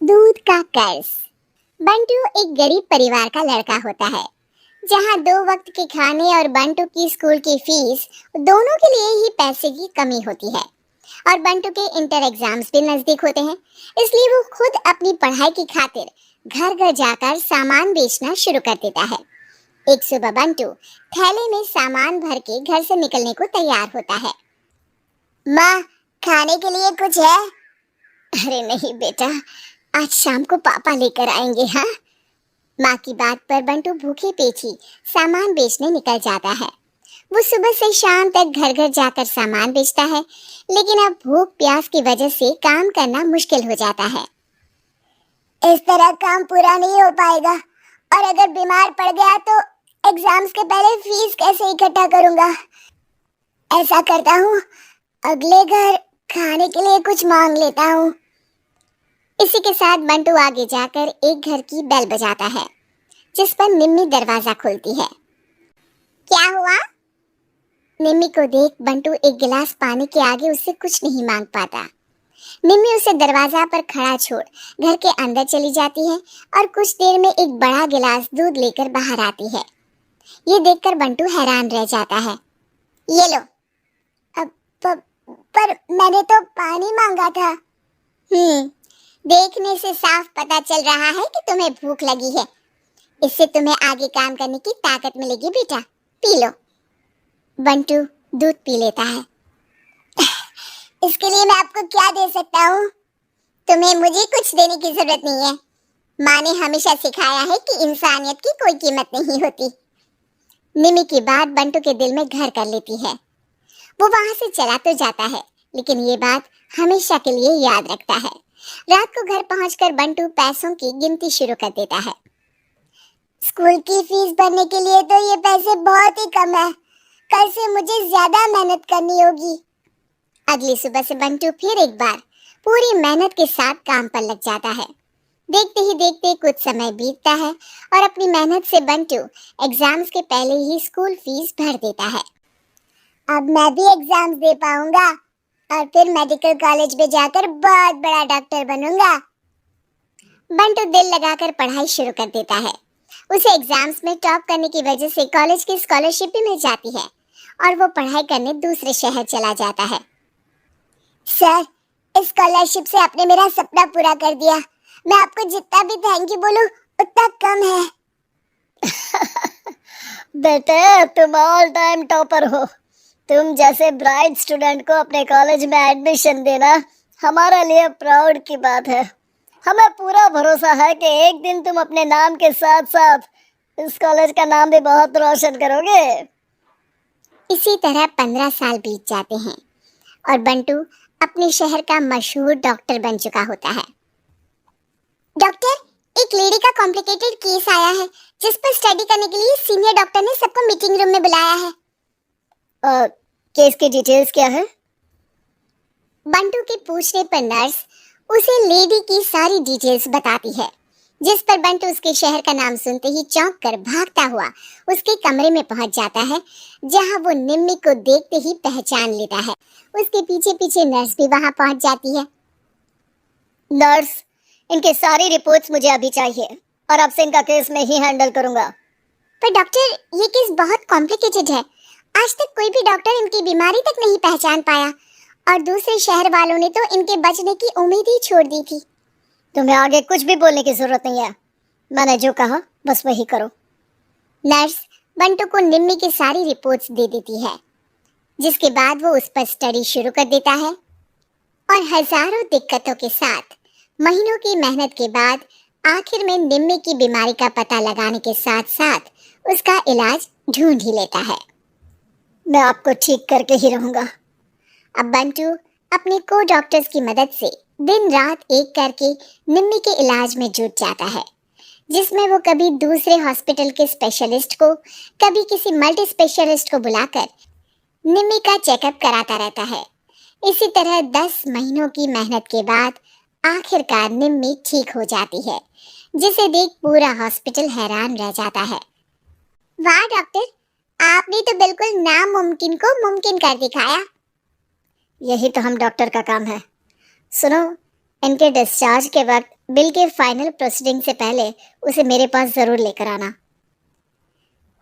दूध का कर्ज। बंटू एक गरीब परिवार का लड़का होता है, जहां 2 वक्त के खाने और बंटू की स्कूल की फीस दोनों के लिए ही पैसे की कमी होती है। और बंटू के इंटर एग्जाम्स भी नजदीक होते हैं, इसलिए वो खुद अपनी पढ़ाई की खातिर घर घर जाकर सामान बेचना शुरू कर देता है। एक सुबह बंटू थैले में सामान भर के घर से निकलने को तैयार होता है। माँ, खाने के लिए कुछ है? अरे नहीं बेटा, आज शाम को पापा लेकर आएंगे। हाँ, माँ की बात पर बंटू भूखे पेट ही सामान बेचने निकल जाता है। वो सुबह से शाम तक घर घर जाकर सामान बेचता है, लेकिन अब भूख प्यास की वजह से काम करना मुश्किल हो जाता है। इस तरह काम पूरा नहीं हो पाएगा, और अगर बीमार पड़ गया तो एग्जाम्स के पहले फीस कैसे इकट्ठा करूंगा? ऐसा करता हूँ, अगले घर खाने के लिए कुछ मांग लेता हूँ। इसी के साथ बंटू आगे जाकर एक घर की बेल बजाता है, जिस पर निम्मी दरवाजा खोलती है। क्या हुआ? निम्मी को देख बंटू एक गिलास पानी के आगे उससे कुछ नहीं मांग पाता। निम्मी उसे दरवाजा पर खड़ा छोड़ घर के अंदर चली जाती है और कुछ देर में एक बड़ा गिलास दूध लेकर बाहर आती है। ये देखकर बंटू हैरान रह जाता है। ये लो। अब पर मैंने तो पानी मांगा था। देखने से साफ पता चल रहा है कि तुम्हें भूख लगी है। इससे तुम्हें आगे काम करने की ताकत मिलेगी बेटा, पी लो। बंटू दूध पी लेता है। इसके लिए मैं आपको क्या दे सकता हूँ? तुम्हें मुझे कुछ देने की जरूरत नहीं है। माँ ने हमेशा सिखाया है कि इंसानियत की कोई कीमत नहीं होती। निमी की बात बंटू के दिल में घर कर लेती है। वो वहां से चला तो जाता है, लेकिन ये बात हमेशा के लिए याद रखता है। रात को घर पहुंचकर बंटू पैसों की गिनती शुरू कर देता है। स्कूल की फीस भरने के लिए तो ये पैसे बहुत ही कम है। कल से मुझे ज्यादा मेहनत करनी होगी। अगली सुबह से बंटू फिर एक बार पूरी मेहनत के साथ काम पर लग जाता है। देखते ही देखते कुछ समय बीतता है और अपनी मेहनत से बंटू एग्जाम्स के पहले ही स्कूल फीस भर देता है। अब मैं भी एग्जाम्स दे पाऊंगा और फिर मेडिकल कॉलेज में जाकर बहुत बड़ा डॉक्टर बनूंगा। बंटू दिल लगाकर पढ़ाई शुरू कर देता है। उसे एग्जाम्स में टॉप करने की वजह से कॉलेज की स्कॉलरशिप भी मिल जाती है और वो पढ़ाई करने दूसरे शहर चला जाता है। सर, इस स्कॉलरशिप से आपने मेरा सपना पूरा कर दिया। मैं आपको जितना भी थैंक यू बोलूं उतना कम है। बेटे, तुम ऑल टाइम टॉपर हो। तुम जैसे ब्राइट स्टूडेंट को अपने कॉलेज में एडमिशन देना हमारे लिए प्राउड की बात है। हमें पूरा भरोसा है कि एक दिन तुम अपने नाम के साथ साथ इस कॉलेज का नाम भी बहुत रोशन करोगे। इसी तरह 15 साल बीत जाते हैं और बंटू अपने शहर का मशहूर डॉक्टर बन चुका होता है। डॉक्टर, एक लेडी का कॉम्प्लिकेटेड केस आया है, जिस पर स्टडी करने के लिए सीनियर डॉक्टर ने सबको मीटिंग रूम में बुलाया है। केस की डिटेल्स क्या है? बंटू के पूछने पर नर्स उसे लेडी की सारी डिटेल्स बताती है, जिस पर बंटू उसके शहर का नाम सुनते ही चौंक कर भागता हुआ उसके कमरे में पहुंच जाता है, जहां वो निम्मी को देखते ही पहचान लेता है। उसके पीछे पीछे नर्स भी वहां पहुंच जाती है। नर्स, इनके सारी रिपोर्ट्स मुझे अभी चाहिए और अब से इनका केस मैं ही हैंडल करूंगा। पर डॉक्टर, ये केस बहुत कॉम्प्लिकेटेड है। आज तक कोई भी डॉक्टर इनकी बीमारी तक नहीं पहचान पाया और दूसरे शहर वालों ने तो इनके बचने की उम्मीद ही छोड़ दी थी। तुम्हें आगे कुछ भी बोलने की जरूरत नहीं है। मैंने जो कहा बस वही करो। नर्स बंटू को निम्मी की सारी रिपोर्ट्स दे देती है, जिसके बाद वो उस पर स्टडी शुरू कर देता है और हजारों दिक्कतों के साथ महीनों की मेहनत के बाद आखिर में निम्मी की बीमारी का पता लगाने के साथ साथ उसका इलाज ढूंढ ही लेता है। मैं आपको ठीक करके ही रहूंगा। अब बंटू अपने को डॉक्टर्स की मदद से दिन रात एक करके निम्मी के इलाज में जुट जाता है, जिसमें वो कभी दूसरे हॉस्पिटल के स्पेशलिस्ट को, कभी किसी मल्टी स्पेशलिस्ट को बुलाकर निम्मी का चेकअप कराता रहता है। इसी तरह 10 महीनों की मेहनत के बाद आखिरकार निम्मी ठीक हो जाती है, जिसे देख पूरा हॉस्पिटल हैरान रह जाता है। वाह डॉक्टर, आपने तो बिल्कुल नामुमकिन को मुमकिन कर दिखाया। यही तो हम डॉक्टर का काम है। सुनो, इनके डिस्चार्ज के वक्त बिल के फाइनल प्रोसीडिंग से पहले उसे मेरे पास जरूर लेकर आना।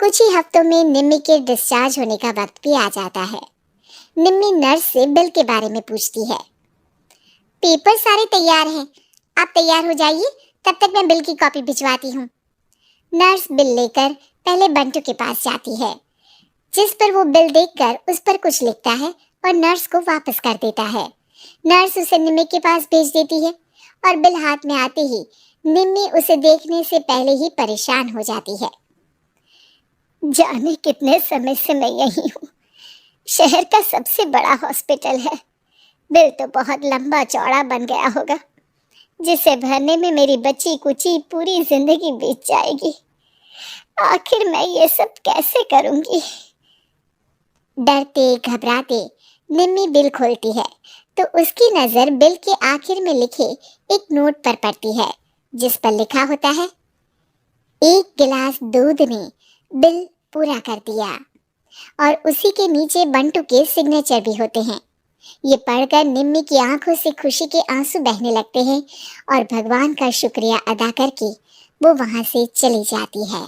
कुछ ही हफ्तों में निम्मी के डिस्चार्ज होने का वक्त भी आ जाता है। निम्मी नर्स से बिल के बारे में पूछती है। पेपर सारे तैयार हैं, आप तैयार हो जाइए, तब तक मैं बिल की कॉपी भिजवाती हूँ। नर्स बिल लेकर पहले बंटू के पास जाती है, जिस पर वो बिल देखकर उस पर कुछ लिखता है और नर्स को वापस कर देता है। नर्स उसे निम्मी के पास भेज देती है और बिल हाथ में आते ही निम्मी उसे देखने से पहले ही परेशान हो जाती है। जाने कितने समय से मैं यही हूँ। शहर का सबसे बड़ा हॉस्पिटल है। बिल तो बहुत लंबा चौड़ा बन गया होगा, जिसे भरने में मेरी बची कुची पूरी जिंदगी बीत जाएगी। आखिर मैं ये सब कैसे करूंगी? डरते घबराते निम्मी बिल खोलती है तो उसकी नजर बिल के आखिर में लिखे एक नोट पर पड़ती है, जिस पर लिखा होता है, 1 गिलास दूध ने बिल पूरा कर दिया। और उसी के नीचे बंटू के सिग्नेचर भी होते हैं। ये पढ़कर निम्मी की आंखों से खुशी के आंसू बहने लगते हैं और भगवान का शुक्रिया अदा करके वो वहां से चली जाती है।